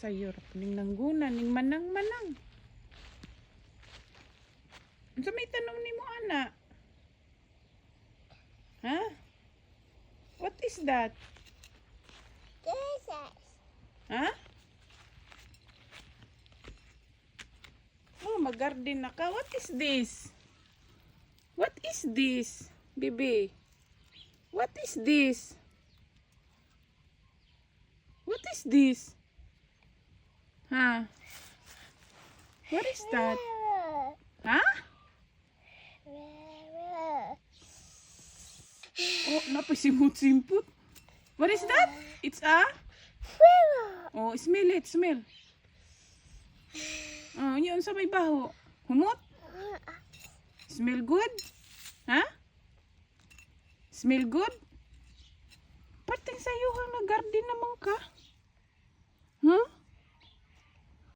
sayo ning nangguna ning manang-manang. Unsa may tanom nimo ana? Ha? What is that? Jesus. Ha? Oh, mag-garden na ka. What is this? What is this, baby? What is this? What is this? Ha? What is that? Ha? Oh, napasimut-simput. What is that? It's a? Oh, smell it, smell. Oh, yun sa may baho. Humot? Smell good? Ha? Smell good? Parting sa'yo hang nag-garden naman ka. Huh?